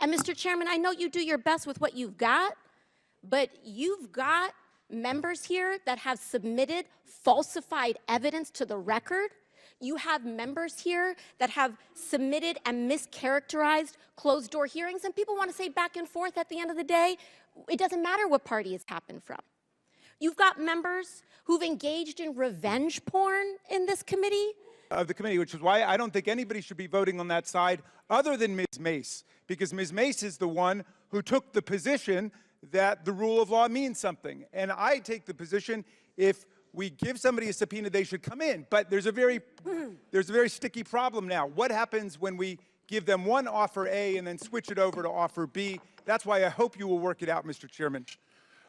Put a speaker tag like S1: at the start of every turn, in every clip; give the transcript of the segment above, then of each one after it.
S1: And Mr. Chairman, I know you do your best with what you've got, but you've got members here that have submitted falsified evidence to the record. You have members here that have submitted and mischaracterized closed-door hearings, and people want to say back and forth at the end of the day, it doesn't matter what party it's happened from. You've got members who've engaged in revenge porn in this committee.
S2: Of the committee, which is why I don't think anybody should be voting on that side other than Ms. Mace, because Ms. Mace is the one who took the position that the rule of law means something. And I take the position if we give somebody a subpoena, they should come in. But there's a very sticky problem now. What happens when we give them one offer A and then switch it over to offer B? That's why I hope you will work it out, Mr. Chairman.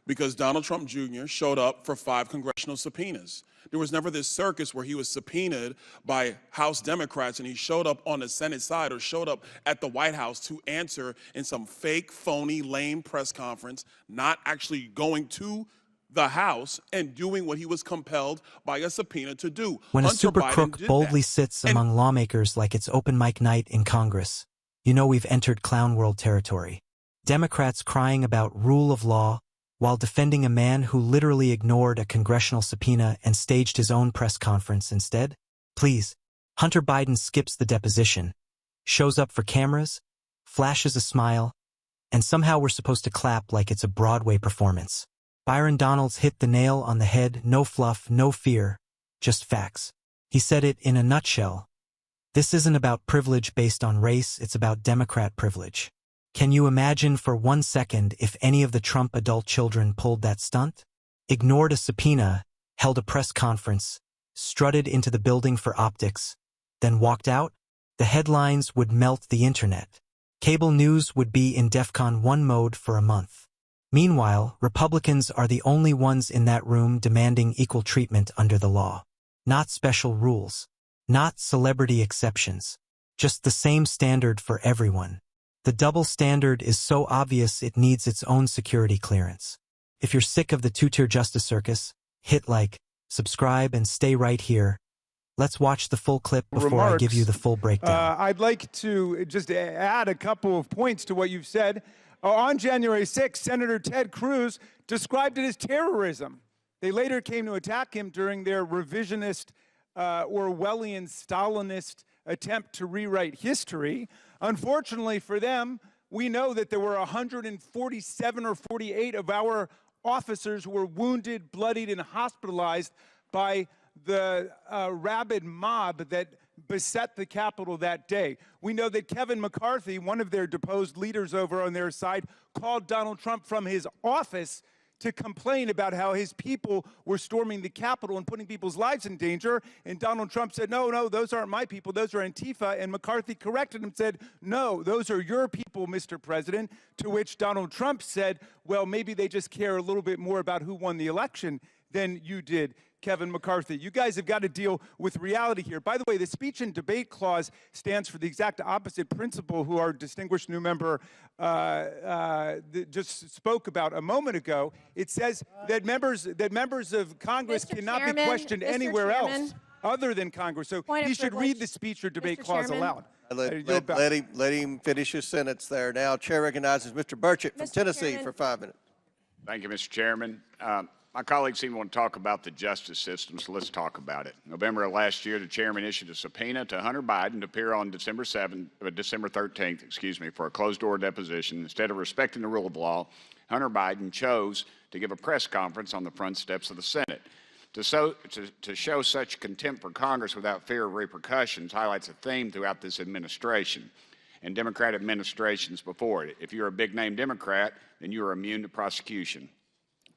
S3: Because Donald Trump Jr. showed up for 5 congressional subpoenas. There was never this circus where he was subpoenaed by House Democrats and he showed up on the Senate side or showed up at the White House to answer in some fake, phony, lame press conference, not actually going to the House and doing what he was compelled by a subpoena to do.
S4: When
S3: Hunter
S4: a super
S3: Biden
S4: crook
S3: did
S4: boldly
S3: that.
S4: sits among lawmakers like it's open mic night in Congress, you know we've entered clown world territory. Democrats crying about rule of law, while defending a man who literally ignored a congressional subpoena and staged his own press conference instead? Please, Hunter Biden skips the deposition, shows up for cameras, flashes a smile, and somehow we're supposed to clap like it's a Broadway performance. Byron Donalds hit the nail on the head, no fluff, no fear, just facts. He said it in a nutshell. This isn't about privilege based on race, it's about Democrat privilege. Can you imagine for 1 second if any of the Trump adult children pulled that stunt? Ignored a subpoena, held a press conference, strutted into the building for optics, then walked out? The headlines would melt the internet. Cable news would be in DEFCON 1 mode for a month. Meanwhile, Republicans are the only ones in that room demanding equal treatment under the law. Not special rules. Not celebrity exceptions. Just the same standard for everyone. The double standard is so obvious it needs its own security clearance. If you're sick of the two-tier justice circus, hit like, subscribe, and stay right here. Let's watch the full clip before I give you the full breakdown.
S2: I'd like to just add a couple of points to what you've said. On January 6th, Senator Ted Cruz described it as terrorism. They later came to attack him during their revisionist, Orwellian, Stalinist attempt to rewrite history. Unfortunately for them, we know that there were 147 or 48 of our officers who were wounded, bloodied, and hospitalized by the rabid mob that beset the Capitol that day. We know that Kevin McCarthy, one of their deposed leaders over on their side, called Donald Trump from his office to complain about how his people were storming the Capitol and putting people's lives in danger. And Donald Trump said, no, those aren't my people, those are Antifa. And McCarthy corrected him and said, no, those are your people, Mr. President. To which Donald Trump said, well, maybe they just care a little bit more about who won the election than you did, Kevin McCarthy. You guys have got to deal with reality here. By the way, the speech and debate clause stands for the exact opposite principle who our distinguished new member just spoke about a moment ago. It says that members of Congress cannot be questioned anywhere else other than Congress. So he should read the speech or debate clause aloud.
S5: Let him finish his sentence there. Now, Chair recognizes Mr. Burchett from Tennessee for 5 minutes.
S6: Thank you, Mr. Chairman. My colleagues seem to want to talk about the justice system, so let's talk about it. November of last year, the chairman issued a subpoena to Hunter Biden to appear on December 13th, for a closed-door deposition. Instead of respecting the rule of law, Hunter Biden chose to give a press conference on the front steps of the Senate. To show such contempt for Congress without fear of repercussions highlights a theme throughout this administration and Democrat administrations before it. If you're a big-name Democrat, then you are immune to prosecution.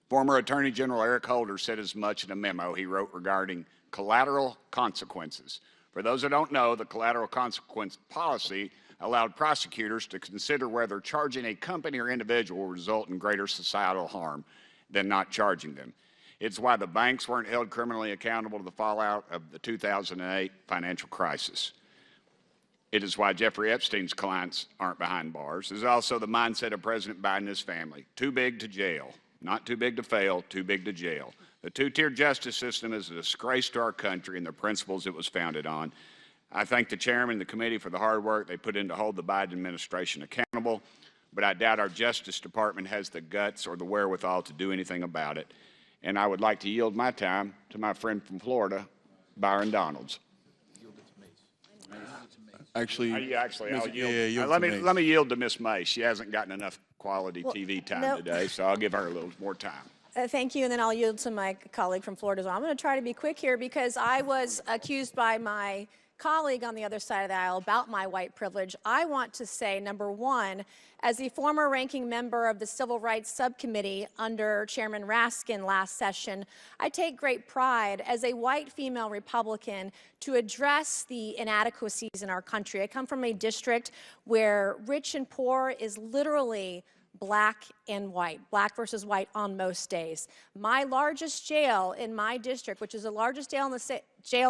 S6: Former Attorney General Eric Holder said as much in a memo he wrote regarding collateral consequences. For those that don't know, the collateral consequence policy allowed prosecutors to consider whether charging a company or individual will result in greater societal harm than not charging them. It's why the banks weren't held criminally accountable to the fallout of the 2008 financial crisis. It is why Jeffrey Epstein's clients aren't behind bars. It's also the mindset of President Biden and his family. Too big to jail. Not too big to fail, too big to jail. The two-tier justice system is a disgrace to our country and the principles it was founded on. I thank the chairman and the committee for the hard work they put in to hold the Biden administration accountable, but I doubt our Justice Department has the guts or the wherewithal to do anything about it. And I would like to yield my time to my friend from Florida, Byron Donalds.
S3: Actually,
S6: I'll yield.
S3: yield
S6: let
S3: to Mace.
S6: me yield to Miss Mace. She hasn't gotten enough quality TV time
S7: no.
S6: today, so I'll give her a little more time.
S7: Thank you, and then I'll yield to my colleague from Florida as well. I'm going to try to be quick here because I was accused by my colleague on the other side of the aisle about my white privilege. I want to say, number one, as the former ranking member of the Civil Rights Subcommittee under Chairman Raskin last session, I take great pride as a white female Republican to address the inadequacies in our country. I come from a district where rich and poor is literally black and white, black versus white on most days. My largest jail in my district, which is the largest jail in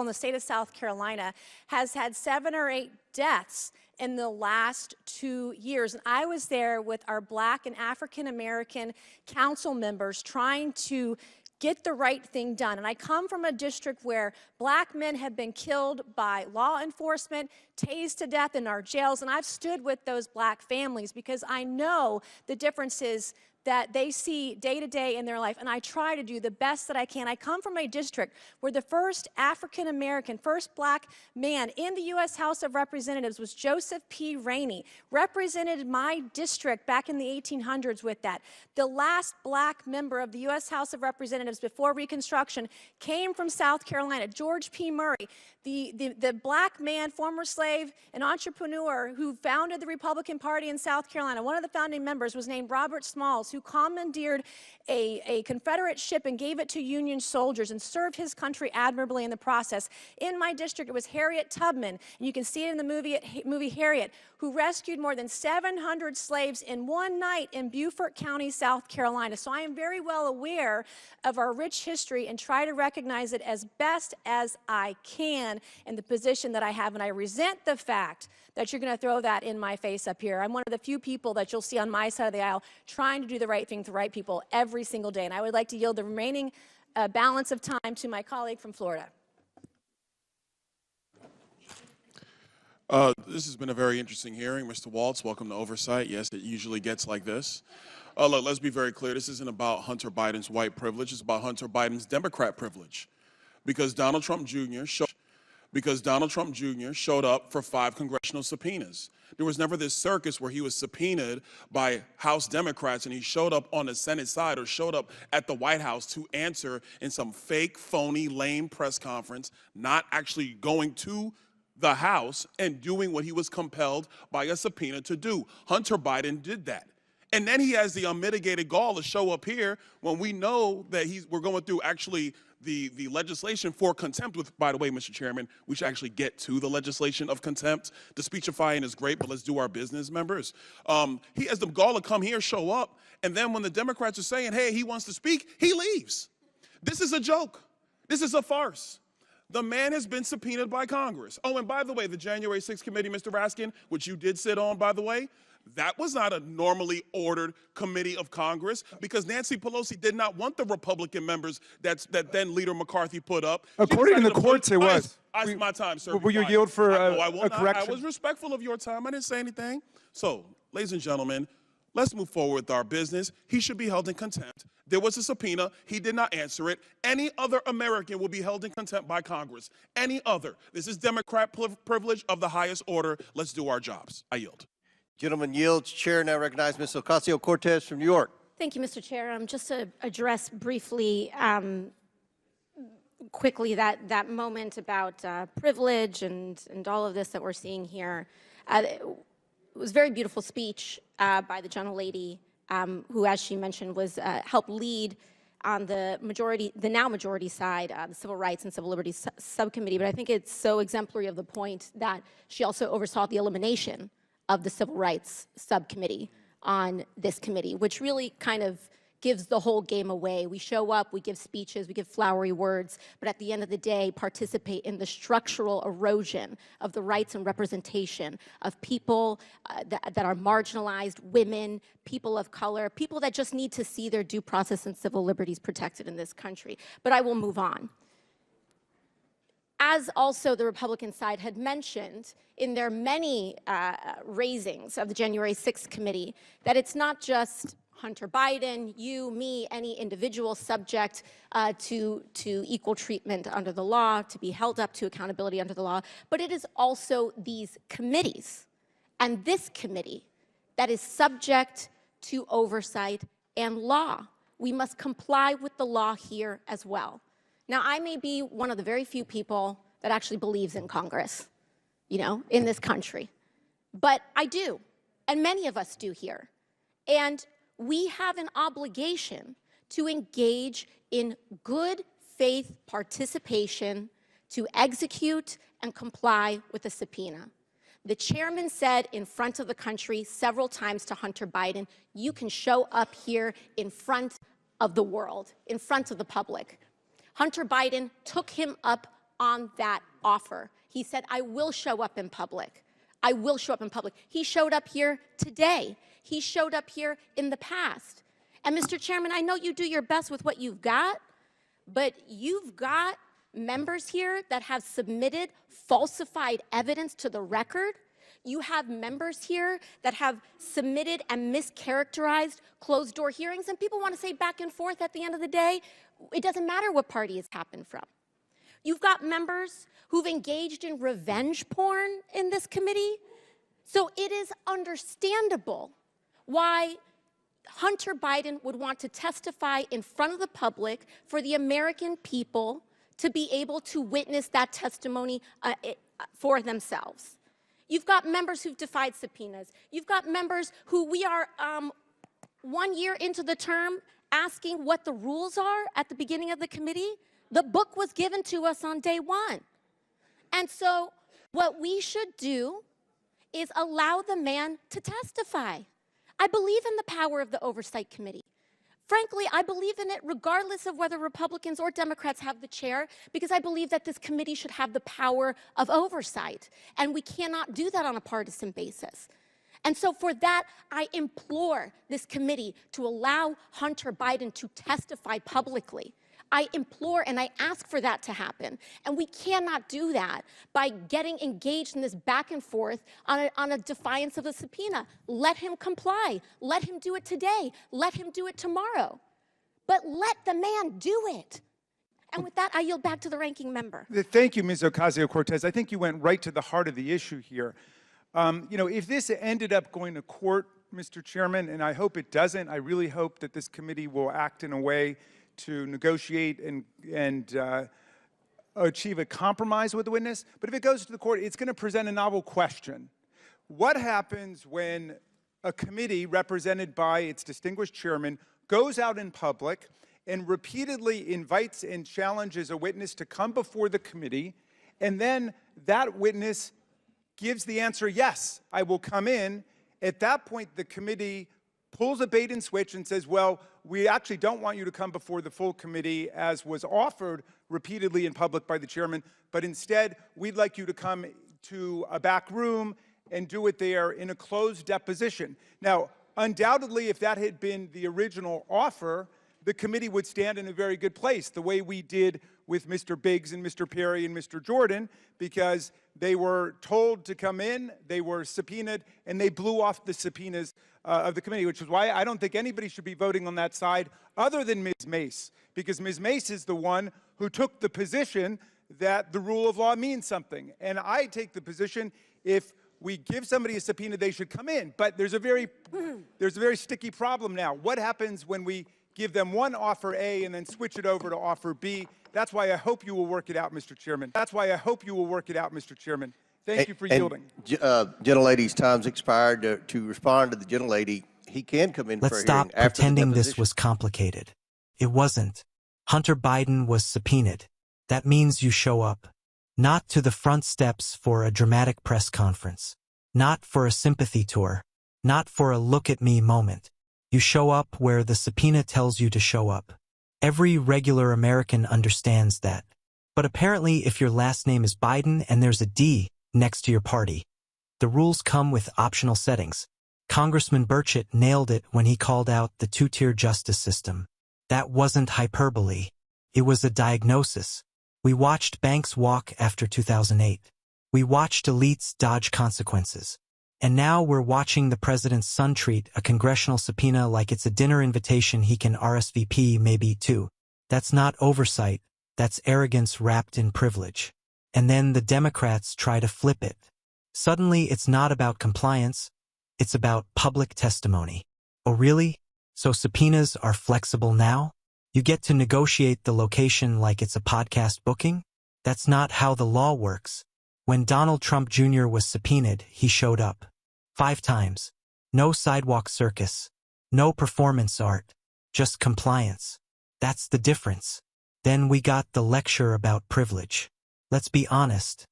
S7: the state of South Carolina, has had 7 or 8 deaths in the last 2 years. And I was there with our black and African American council members trying to get the right thing done. And I come from a district where black men have been killed by law enforcement, tased to death in our jails, and I've stood with those black families because I know the differences that they see day to day in their life, and I try to do the best that I can. I come from a district where the first African American, first black man in the U.S. House of Representatives was Joseph P. Rainey, represented my district back in the 1800s with that. The last black member of the U.S. House of Representatives before Reconstruction came from South Carolina, George P. Murray, the black man, former slave and entrepreneur who founded the Republican Party in South Carolina. One of the founding members was named Robert Smalls, who commandeered a Confederate ship and gave it to Union soldiers and served his country admirably in the process. In my district, it was Harriet Tubman, and you can see it in the movie Harriet, who rescued more than 700 slaves in one night in Beaufort County, South Carolina. So I am very well aware of our rich history and try to recognize it as best as I can in the position that I have, and I resent the fact that you're going to throw that in my face up here. I'm one of the few people that you'll see on my side of the aisle trying to do the right thing for the right people every single day, and I would like to yield the remaining balance of time to my colleague from Florida.
S3: This has been a very interesting hearing. Mr. Waltz, welcome to Oversight. Yes, it usually gets like this. Look, let's be very clear. This isn't about Hunter Biden's white privilege. It's about Hunter Biden's Democrat privilege. Because Donald Trump Jr. showed up for 5 congressional subpoenas. There was never this circus where he was subpoenaed by House Democrats and he showed up on the Senate side or showed up at the White House to answer in some fake, phony, lame press conference, not actually going to the House and doing what he was compelled by a subpoena to do. Hunter Biden did that. And then he has the unmitigated gall to show up here when we know that we're going through actually the legislation for contempt, with, by the way, Mr. Chairman, we should actually get to the legislation of contempt. The speechifying is great, but let's do our business, members. He has the gall to come here, show up, and then when the Democrats are saying, hey, he wants to speak, he leaves. This is a joke. This is a farce. The man has been subpoenaed by Congress. Oh, and by the way, the January 6th committee, Mr. Raskin, which you did sit on, by the way, that was not a normally ordered committee of Congress because Nancy Pelosi did not want the Republican members that then Leader McCarthy put up.
S2: According to the courts, it was.
S3: It's my time, sir.
S2: Will you yield for a correction?
S3: I was respectful of your time. I didn't say anything. So, ladies and gentlemen, let's move forward with our business. He should be held in contempt. There was a subpoena. He did not answer it. Any other American will be held in contempt by Congress. Any other. This is Democrat privilege of the highest order. Let's do our jobs. I yield.
S5: Gentleman yields. Chair now recognizes Ms. Ocasio-Cortez from New York.
S1: Thank you, Mr. Chair. Just to address briefly, quickly, that moment about privilege and all of this that we're seeing here. It was a very beautiful speech by the gentlelady who, as she mentioned, was helped lead on the now majority side, the Civil Rights and Civil Liberties Subcommittee. But I think it's so exemplary of the point that she also oversaw the elimination of the Civil Rights Subcommittee on this committee, which really kind of gives the whole game away. We show up, we give speeches, we give flowery words, but at the end of the day, participate in the structural erosion of the rights and representation of people that are marginalized, women, people of color, people that just need to see their due process and civil liberties protected in this country. But I will move on. as also the Republican side had mentioned in their many raisings of the January 6th committee, that it's not just Hunter Biden, you, me, any individual subject to equal treatment under the law, to be held up to accountability under the law, but it is also these committees and this committee that is subject to oversight and law. We must comply with the law here as well. Now, I may be one of the very few people that actually believes in Congress, in this country, but I do, and many of us do here. And we have an obligation to engage in good faith participation to execute and comply with a subpoena. The chairman said in front of the country several times to Hunter Biden, you can show up here in front of the world, in front of the public. Hunter Biden took him up on that offer. He said, I will show up in public. I will show up in public. He showed up here today. He showed up here in the past. And Mr. Chairman, I know you do your best with what you've got, but you've got members here that have submitted falsified evidence to the record. You have members here that have submitted and mischaracterized closed-door hearings, and people want to say back and forth at the end of the day, it doesn't matter what party it's happened from. You've got members who've engaged in revenge porn in this committee. So it is understandable why Hunter Biden would want to testify in front of the public for the American people to be able to witness that testimony for themselves. You've got members who've defied subpoenas. You've got members who we are 1 year into the term asking what the rules are at the beginning of the committee. The book was given to us on day one. And so what we should do is allow the man to testify. I believe in the power of the Oversight Committee. Frankly, I believe in it regardless of whether Republicans or Democrats have the chair, because I believe that this committee should have the power of oversight. And we cannot do that on a partisan basis. And so for that, I implore this committee to allow Hunter Biden to testify publicly. I implore and I ask for that to happen. And we cannot do that by getting engaged in this back and forth on a defiance of the subpoena. Let him comply. Let him do it today. Let him do it tomorrow. But let the man do it. And with that, I yield back to the ranking member.
S2: Thank you, Ms. Ocasio-Cortez. I think you went right to the heart of the issue here. If this ended up going to court, Mr. Chairman, and I hope it doesn't, I really hope that this committee will act in a way to negotiate and achieve a compromise with the witness. But if it goes to the court, it's going to present a novel question. What happens when a committee represented by its distinguished chairman goes out in public and repeatedly invites and challenges a witness to come before the committee, and then that witness gives the answer, yes, I will come in? At that point, the committee pulls a bait and switch and says, well, we actually don't want you to come before the full committee as was offered repeatedly in public by the chairman, but instead, we'd like you to come to a back room and do it there in a closed deposition. Now, undoubtedly, if that had been the original offer, the committee would stand in a very good place, the way we did with Mr. Biggs and Mr. Perry and Mr. Jordan, because they were told to come in, they were subpoenaed, and they blew off the subpoenas of the committee, which is why I don't think anybody should be voting on that side other than Ms. Mace, because Ms. Mace is the one who took the position that the rule of law means something. And I take the position, if we give somebody a subpoena, they should come in. But there's a very sticky problem now. What happens when we give them one offer A and then switch it over to offer B? That's why I hope you will work it out, Mr. Chairman. That's why I hope you will work it out, Mr. Chairman. Thank you for yielding.
S5: Gentlelady's time's expired. To respond to the gentlelady, he can come in for a
S4: Let's
S5: hearing
S4: stop
S5: after the
S4: pretending this
S5: deposition.
S4: was complicated. It wasn't. Hunter Biden was subpoenaed. That means you show up. Not to the front steps for a dramatic press conference. Not for a sympathy tour. Not for a look-at-me moment. You show up where the subpoena tells you to show up. Every regular American understands that. But apparently, if your last name is Biden and there's a D next to your party, the rules come with optional settings. Congressman Burchett nailed it when he called out the two-tier justice system. That wasn't hyperbole. It was a diagnosis. We watched banks walk after 2008. We watched elites dodge consequences. And now we're watching the president's son treat a congressional subpoena like it's a dinner invitation he can RSVP maybe too. That's not oversight, that's arrogance wrapped in privilege. And then the Democrats try to flip it. Suddenly it's not about compliance, it's about public testimony. Oh really? So subpoenas are flexible now? You get to negotiate the location like it's a podcast booking? That's not how the law works. When Donald Trump Jr. was subpoenaed, he showed up. 5 times. No sidewalk circus. No performance art. Just compliance. That's the difference. Then we got the lecture about privilege. Let's be honest.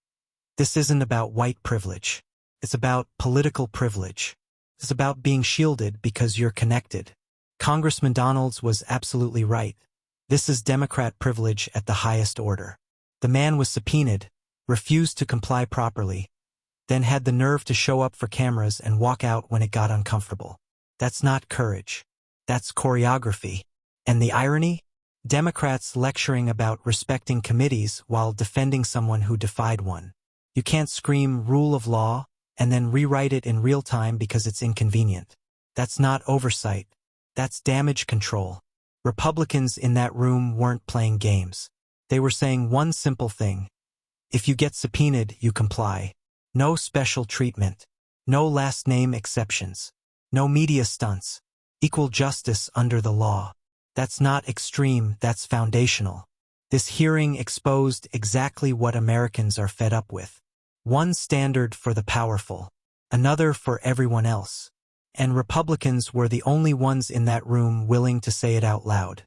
S4: This isn't about white privilege. It's about political privilege. It's about being shielded because you're connected. Congressman Donalds was absolutely right. This is Democrat privilege at the highest order. The man was subpoenaed, refused to comply properly, then had the nerve to show up for cameras and walk out when it got uncomfortable. That's not courage. That's choreography. And the irony? Democrats lecturing about respecting committees while defending someone who defied one. You can't scream rule of law and then rewrite it in real time because it's inconvenient. That's not oversight. That's damage control. Republicans in that room weren't playing games. They were saying one simple thing. If you get subpoenaed, you comply. No special treatment. No last name exceptions. No media stunts. Equal justice under the law. That's not extreme, that's foundational. This hearing exposed exactly what Americans are fed up with. One standard for the powerful, another for everyone else. And Republicans were the only ones in that room willing to say it out loud.